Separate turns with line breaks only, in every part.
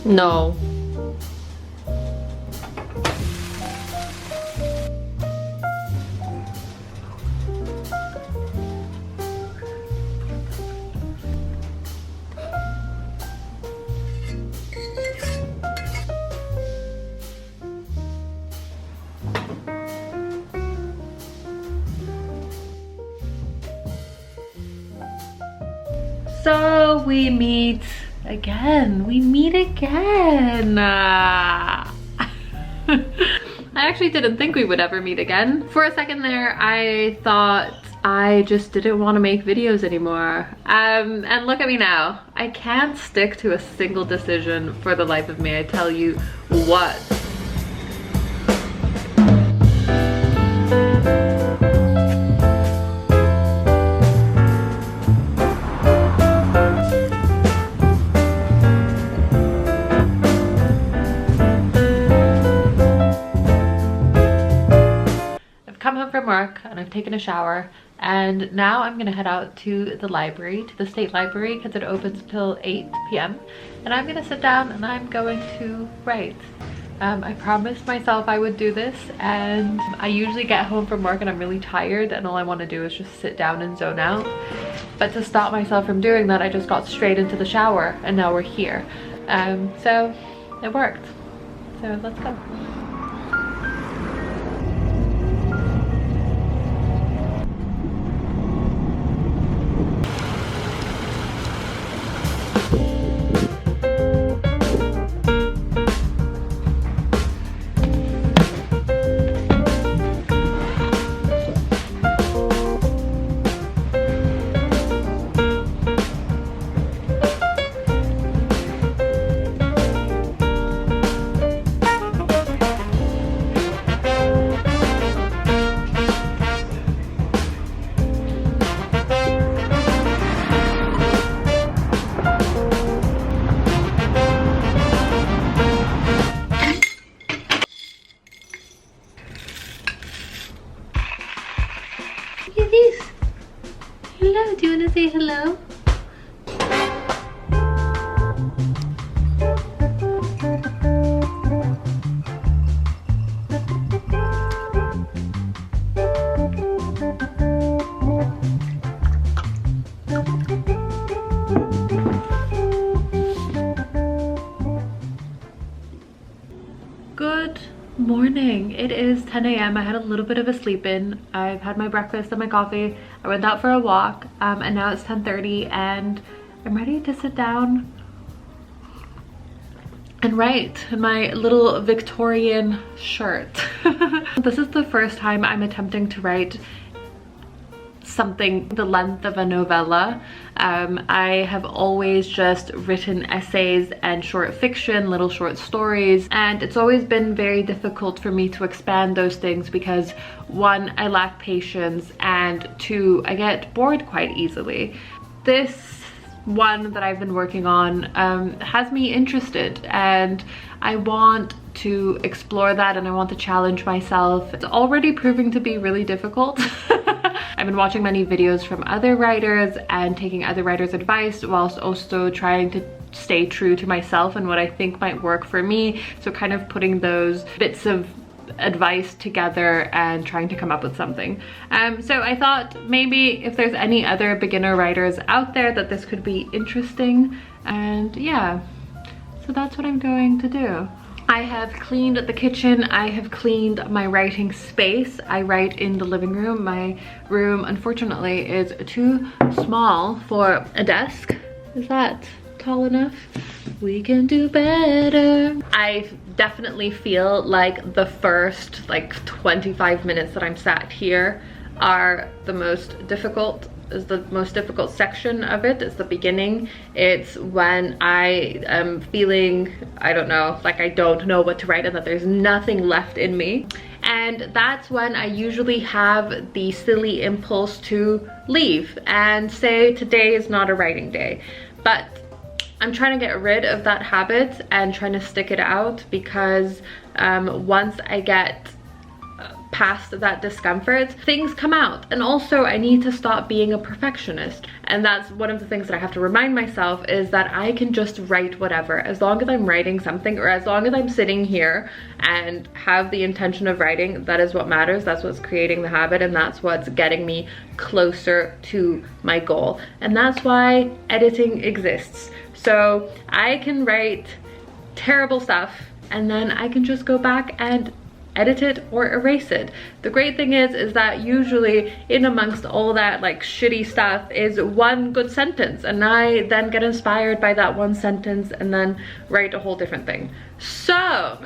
No. So we meet again. We meet again. I actually didn't think we would ever meet again. For a second there, I thought I just didn't want to make videos anymore. And look at me now. I can't stick to a single decision for the life of me. I tell you what. Come home from work and I've taken a shower, and now I'm gonna head out to the library, to the state library, because it opens till 8 p.m. and I'm gonna sit down and I'm going to write. I promised myself I would do this, and I usually get home from work and I'm really tired and all I want to do is just sit down and zone out. But to stop myself from doing that, I just got straight into the shower and now we're here. So it worked. So let's go. Look at this. Hello, do you want to say hello? Good morning. It is 10 a.m. I had a little bit of a sleep in. I've had my breakfast and my coffee. I went out for a walk, and now it's 10:30 and I'm ready to sit down and write in my little Victorian shirt. This is the first time I'm attempting to write something the length of a novella. I have always just written essays and short fiction, little short stories, and it's always been very difficult for me to expand those things because one, I lack patience, and two, I get bored quite easily. This one that I've been working on has me interested, and I want to explore that and I want to challenge myself. It's already proving to be really difficult. I've been watching many videos from other writers and taking other writers' advice whilst also trying to stay true to myself and what I think might work for me. So kind of putting those bits of advice together and trying to come up with something. So I thought maybe if there's any other beginner writers out there that this could be interesting, and yeah, so that's what I'm going to do. I have cleaned the kitchen, I have cleaned my writing space. I write in the living room. My room, unfortunately, is too small for a desk. Is that tall enough? We can do better. I definitely feel like the first 25 minutes that I'm sat here are the most difficult. Is the most difficult section of it. It's the beginning. It's when I am feeling, I don't know, like I don't know what to write and that there's nothing left in me. And that's when I usually have the silly impulse to leave and say today is not a writing day. But I'm trying to get rid of that habit and trying to stick it out, because once I get past that discomfort, things come out. And also I need to stop being a perfectionist. And that's one of the things that I have to remind myself, is that I can just write whatever. As long as I'm writing something, or as long as I'm sitting here and have the intention of writing, that is what matters. That's what's creating the habit, and that's what's getting me closer to my goal. And that's why editing exists. So I can write terrible stuff and then I can just go back and edit it or erase it. The great thing is that usually in amongst all that like shitty stuff is one good sentence, and I then get inspired by that one sentence and then write a whole different thing. So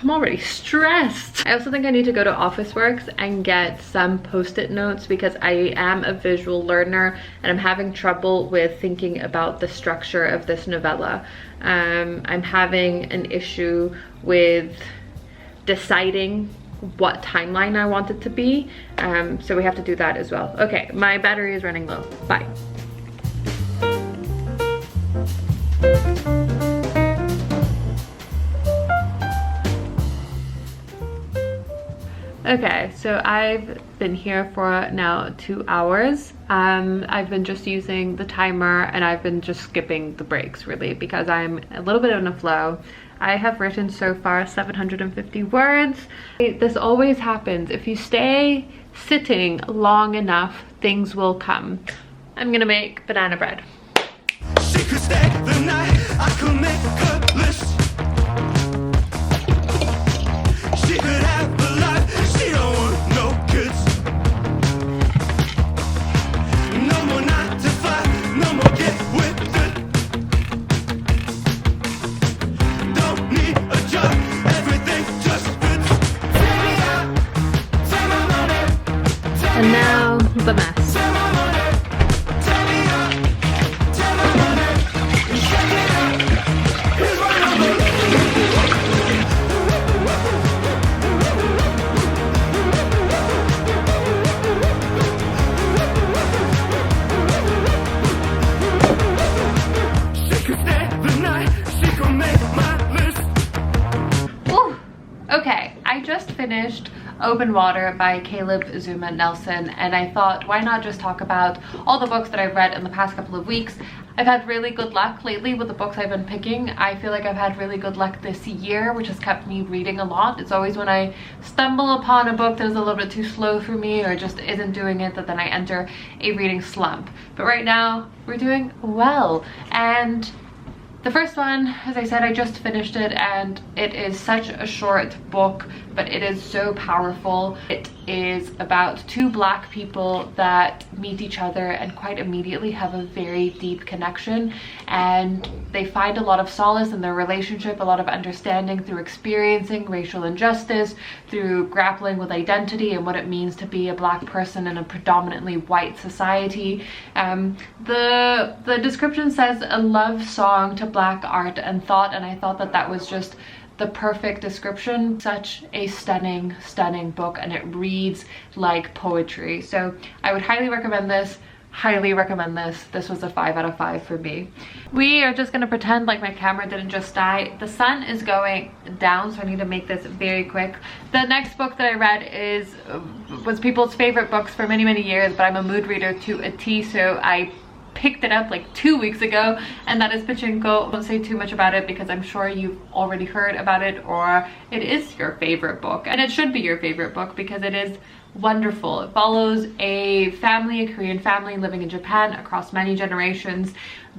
I'm already stressed. I also think I need to go to Officeworks and get some post-it notes, because I am a visual learner and I'm having trouble with thinking about the structure of this novella. I'm having an issue with deciding what timeline I want it to be. So we have to do that as well. Okay, my battery is running low. Bye. Okay, so I've been here for now 2 hours. I've been just using the timer, and I've been just skipping the breaks really, because I'm a little bit in a flow. I have written so far 750 words. This always happens. If you stay sitting long enough, things will come. I'm gonna make banana bread. She could stay the night, I could make a list. She could have a life, she don't want no kids. No more 9 to 5, no more get with it. Don't need a job, everything just fits. And now the mess. Finished Open Water by Caleb Zuma Nelson, and I thought, why not just talk about all the books that I've read in the past couple of weeks. I've had really good luck lately with the books I've been picking. I feel like I've had really good luck this year, which has kept me reading a lot. It's always when I stumble upon a book that is a little bit too slow for me or just isn't doing it that then I enter a reading slump. But right now we're doing well, and the first one, as I said, I just finished it, and it is such a short book, but it is so powerful. It is about 2 Black people that meet each other and quite immediately have a very deep connection, and they find a lot of solace in their relationship, a lot of understanding through experiencing racial injustice, through grappling with identity and what it means to be a Black person in a predominantly white society. The description says a love song to Black art and thought, and I thought that that was just the perfect description. Such a stunning book, and it reads like poetry. So I would highly recommend this. Highly recommend this. This was a 5 out of 5 for me. We are just gonna pretend like my camera didn't just die. The sun is going down, so I need to make this very quick. The next book that I read was people's favorite books for many years, but I'm a mood reader to a T, so I picked it up like 2 weeks ago, and that is Pachinko. I won't say too much about it because I'm sure you've already heard about it, or it is your favorite book, and it should be your favorite book because it is wonderful. It follows a family, a Korean family living in Japan across many generations.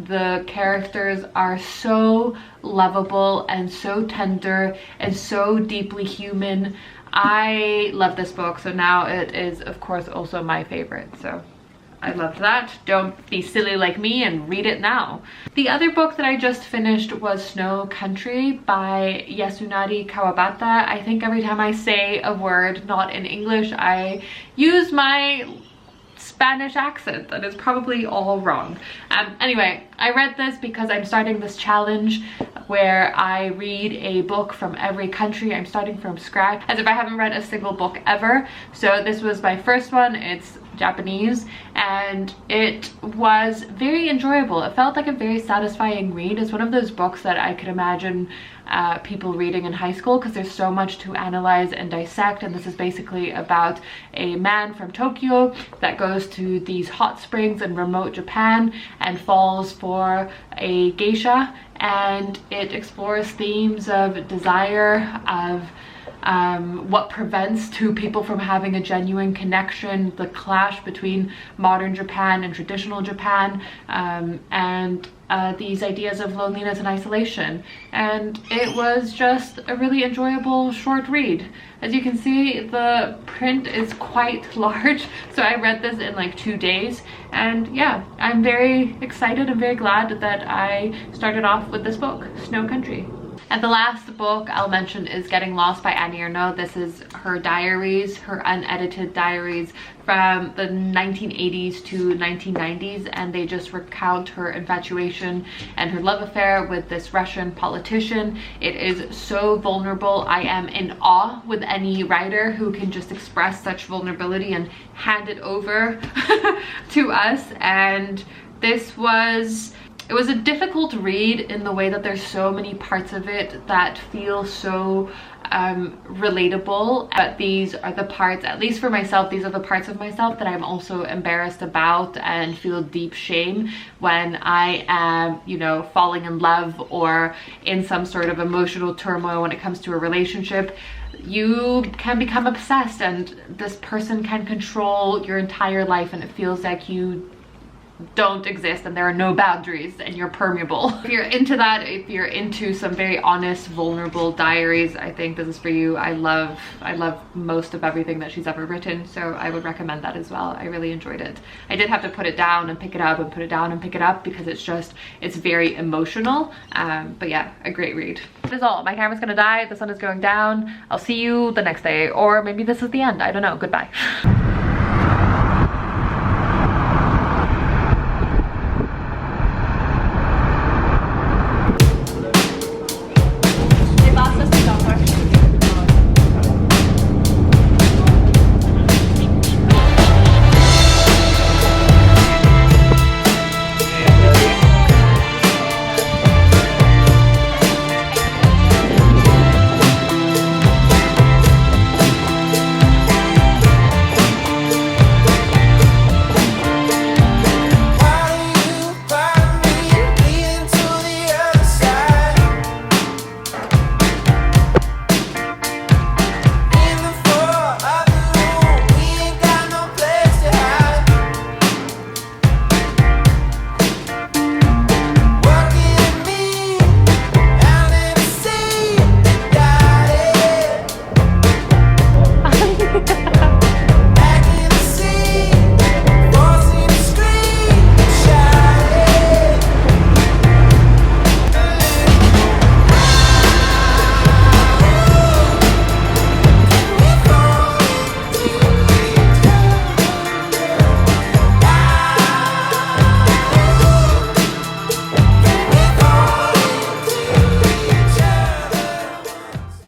The characters are so lovable and so tender and so deeply human. I love this book, so now it is of course also my favorite. So I loved that. Don't be silly like me and read it now. The other book that I just finished was Snow Country by Yasunari Kawabata. I think every time I say a word not in English, I use my Spanish accent. That is probably all wrong. Anyway, I read this because I'm starting this challenge where I read a book from every country. I'm starting from scratch, as if I haven't read a single book ever. So this was my first one. It's Japanese, and it was very enjoyable. It felt like a very satisfying read. It's one of those books that I could imagine people reading in high school, because there's so much to analyze and dissect. And this is basically about a man from Tokyo that goes to these hot springs in remote Japan and falls for a geisha, and it explores themes of desire, of what prevents two people from having a genuine connection, the clash between modern Japan and traditional Japan, and these ideas of loneliness and isolation. And it was just a really enjoyable short read. As you can see, the print is quite large, so I read this in like 2 days, and yeah, I'm very excited and very glad that I started off with this book, Snow Country. And the last book I'll mention is Getting Lost by Annie Ernaux. This is her diaries, her unedited diaries from the 1980s to 1990s, and they just recount her infatuation and her love affair with this Russian politician. It is so vulnerable. I am in awe with any writer who can just express such vulnerability and hand it over to us. And this was... it was a difficult read in the way that there's so many parts of it that feel so relatable, but these are the parts, at least for myself, these are the parts of myself that I'm also embarrassed about and feel deep shame when I am, you know, falling in love or in some sort of emotional turmoil when it comes to a relationship. You can become obsessed, and this person can control your entire life, and it feels like you don't exist and there are no boundaries and you're permeable. If you're into that, if you're into some very honest, vulnerable diaries, I think this is for you. I love most of everything that she's ever written, so I would recommend that as well. I really enjoyed it. I did have to put it down and pick it up and put it down and pick it up because it's very emotional, but yeah, a great read. That is all. My camera's gonna die, the sun is going down. I'll see you the next day, or maybe this is the end, I don't know. Goodbye.